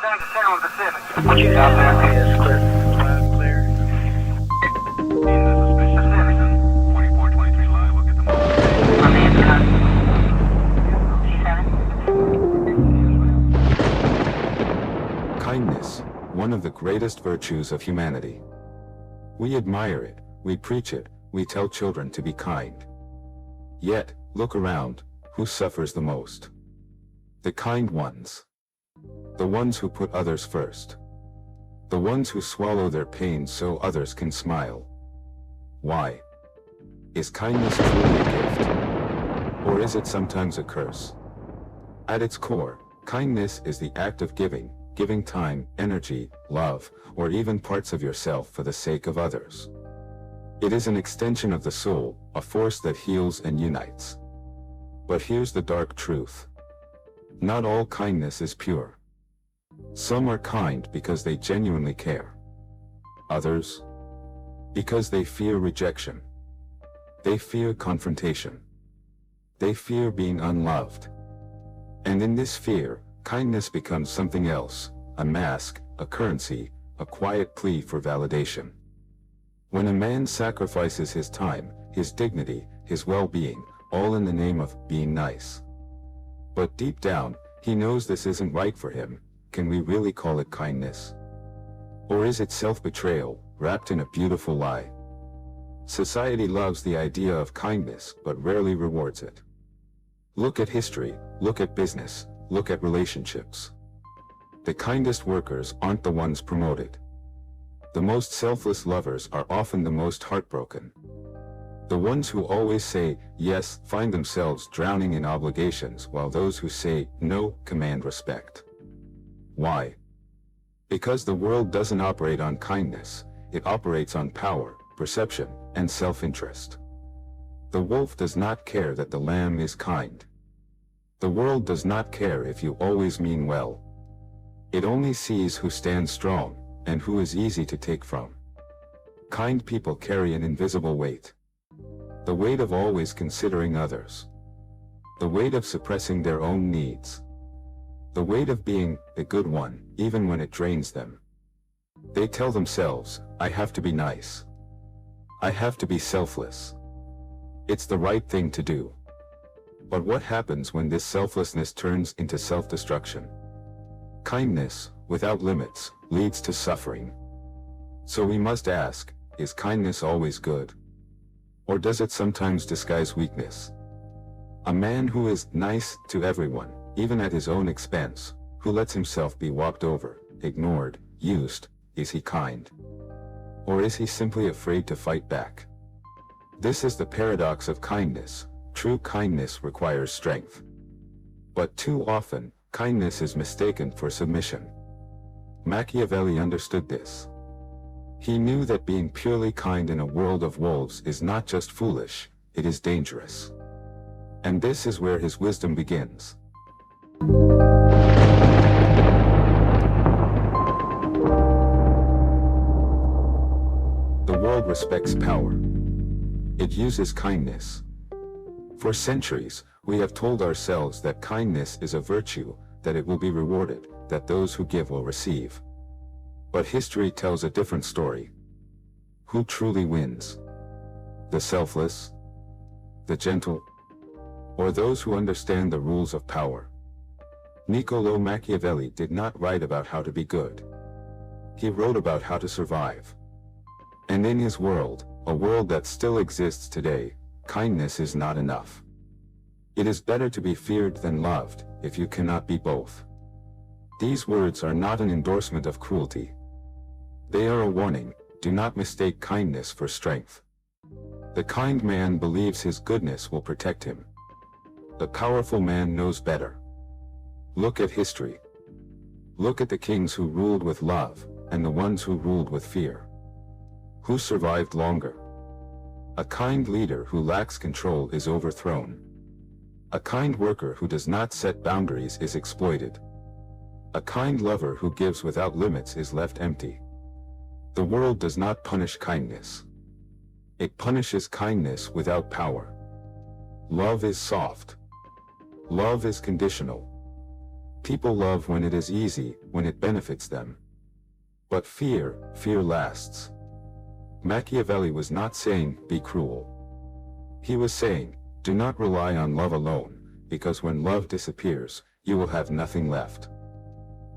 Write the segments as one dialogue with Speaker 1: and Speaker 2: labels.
Speaker 1: San Jacinto Pacific. What you got there? Yes, clear. Loud, clear. Pacific. 2423 live, we'll get them all.
Speaker 2: Kindness, one of the greatest virtues of humanity. We admire it, we preach it, we tell children to be kind. Yet, look around, who suffers the most? The kind ones. The ones who put others first. The ones who swallow their pain so others can smile. Why? Is kindness truly a gift? Or is it sometimes a curse? At its core, kindness is the act of giving time, energy, love, or even parts of yourself for the sake of others. It is an extension of the soul, a force that heals and unites. But here's the dark truth. Not all kindness is pure. Some are kind because they genuinely care. Others, because they fear rejection. They fear confrontation. They fear being unloved. And in this fear, kindness becomes something else, a mask, a currency, a quiet plea for validation. When a man sacrifices his time, his dignity, his well-being, all in the name of being nice. But deep down, he knows this isn't right for him. Can we really call it kindness? Or is it self-betrayal, wrapped in a beautiful lie? Society loves the idea of kindness, but rarely rewards it. Look at history, look at business, look at relationships. The kindest workers aren't the ones promoted. The most selfless lovers are often the most heartbroken. The ones who always say yes find themselves drowning in obligations, while those who say no command respect. Why? Because the world doesn't operate on kindness, it operates on power, perception, and self-interest. The wolf does not care that the lamb is kind. The world does not care if you always mean well. It only sees who stands strong, and who is easy to take from. Kind people carry an invisible weight. The weight of always considering others. The weight of suppressing their own needs. The weight of being a good one, even when it drains them. They tell themselves, I have to be nice. I have to be selfless. It's the right thing to do. But what happens when this selflessness turns into self-destruction? Kindness, without limits, leads to suffering. So we must ask, is kindness always good? Or does it sometimes disguise weakness? A man who is nice to everyone, even at his own expense, who lets himself be walked over, ignored, used, is he kind? Or is he simply afraid to fight back? This is the paradox of kindness. True kindness requires strength. But too often, kindness is mistaken for submission. Machiavelli understood this. He knew that being purely kind in a world of wolves is not just foolish, it is dangerous. And this is where his wisdom begins. The world respects power. It uses kindness. For centuries, we have told ourselves that kindness is a virtue, that it will be rewarded, that those who give will receive. But history tells a different story. Who truly wins? The selfless? The gentle? Or those who understand the rules of power? Niccolò Machiavelli did not write about how to be good. He wrote about how to survive. And in his world, a world that still exists today, kindness is not enough. It is better to be feared than loved, if you cannot be both. These words are not an endorsement of cruelty. They are a warning, do not mistake kindness for strength. The kind man believes his goodness will protect him. The powerful man knows better. Look at history. Look at the kings who ruled with love, and the ones who ruled with fear. Who survived longer? A kind leader who lacks control is overthrown. A kind worker who does not set boundaries is exploited. A kind lover who gives without limits is left empty. The world does not punish kindness. It punishes kindness without power. Love is soft. Love is conditional. People love when it is easy, when it benefits them. But fear lasts. Machiavelli was not saying, be cruel. He was saying, do not rely on love alone, because when love disappears, you will have nothing left.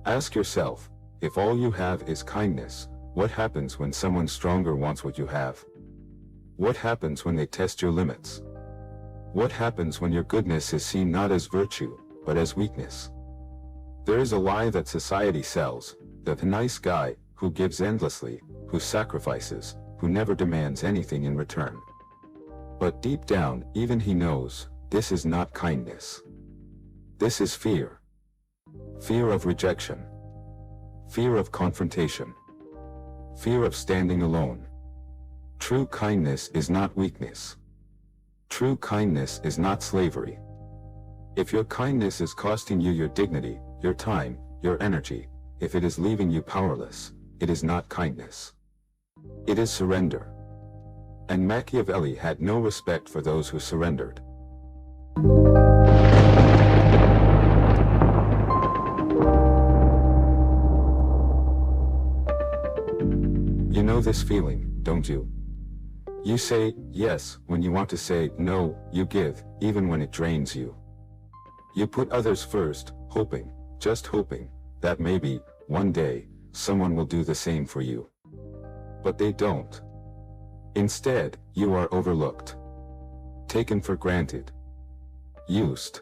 Speaker 2: Ask yourself, if all you have is kindness, what happens when someone stronger wants what you have? What happens when they test your limits? What happens when your goodness is seen not as virtue, but as weakness? There is a lie that society sells, that the nice guy, who gives endlessly, who sacrifices, who never demands anything in return. But deep down, even he knows, this is not kindness. This is fear. Fear of rejection. Fear of confrontation. Fear of standing alone. True kindness is not weakness. True kindness is not slavery. If your kindness is costing you your dignity, your time, your energy, if it is leaving you powerless, it is not kindness. It is surrender. And Machiavelli had no respect for those who surrendered. You know this feeling, don't you? You say yes when you want to say no, you give, even when it drains you. You put others first, hoping, just hoping, that maybe, one day, someone will do the same for you. But they don't. Instead, you are overlooked. Taken for granted. Used.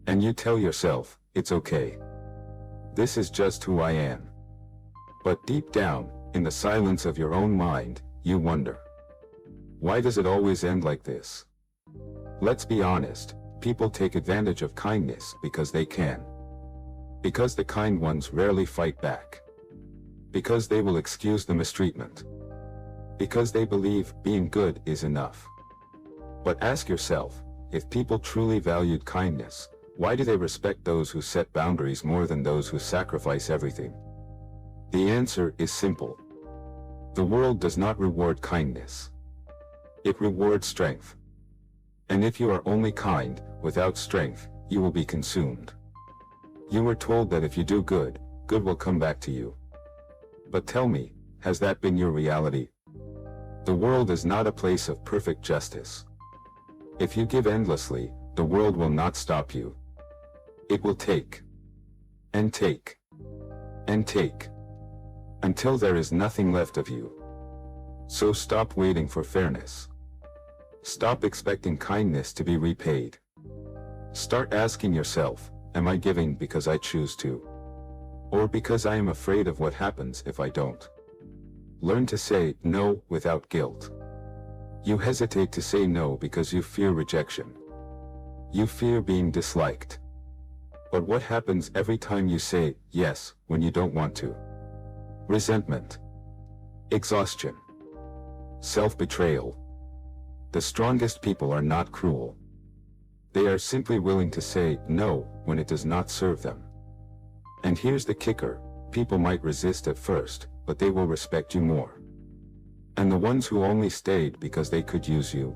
Speaker 2: And you tell yourself, it's okay. This is just who I am. But deep down, in the silence of your own mind, you wonder. Why does it always end like this? Let's be honest, people take advantage of kindness because they can. Because the kind ones rarely fight back. Because they will excuse the mistreatment. Because they believe being good is enough. But ask yourself, if people truly valued kindness, why do they respect those who set boundaries more than those who sacrifice everything? The answer is simple. The world does not reward kindness. It rewards strength. And if you are only kind, without strength, you will be consumed. You were told that if you do good, good will come back to you. But tell me, has that been your reality? The world is not a place of perfect justice. If you give endlessly, the world will not stop you. It will take. And take. And take. Until there is nothing left of you. So stop waiting for fairness. Stop expecting kindness to be repaid. Start asking yourself, am I giving because I choose to? Or because I am afraid of what happens if I don't? Learn to say no without guilt. You hesitate to say no because you fear rejection. You fear being disliked. But what happens every time you say yes when you don't want to? Resentment. Exhaustion. Self-betrayal. The strongest people are not cruel. They are simply willing to say no when it does not serve them. And here's the kicker, people might resist at first, but they will respect you more. And the ones who only stayed because they could use you,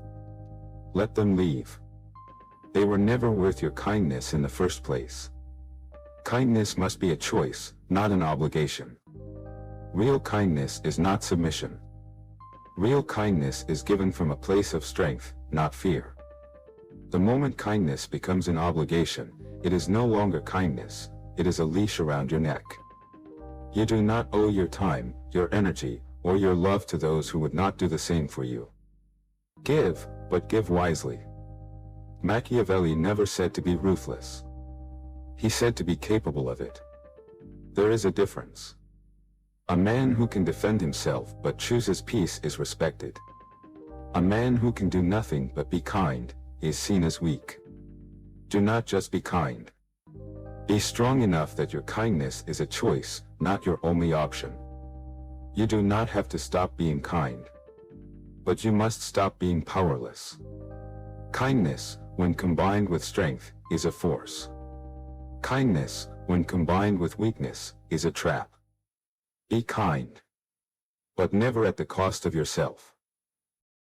Speaker 2: let them leave. They were never worth your kindness in the first place. Kindness must be a choice, not an obligation. Real kindness is not submission. Real kindness is given from a place of strength, not fear. The moment kindness becomes an obligation, it is no longer kindness, it is a leash around your neck. You do not owe your time, your energy, or your love to those who would not do the same for you. Give, but give wisely. Machiavelli never said to be ruthless. He said to be capable of it. There is a difference. A man who can defend himself but chooses peace is respected. A man who can do nothing but be kind is seen as weak. Do not just be kind. Be strong enough that your kindness is a choice, not your only option. You do not have to stop being kind. But you must stop being powerless. Kindness, when combined with strength, is a force. Kindness, when combined with weakness, is a trap. Be kind. But never at the cost of yourself.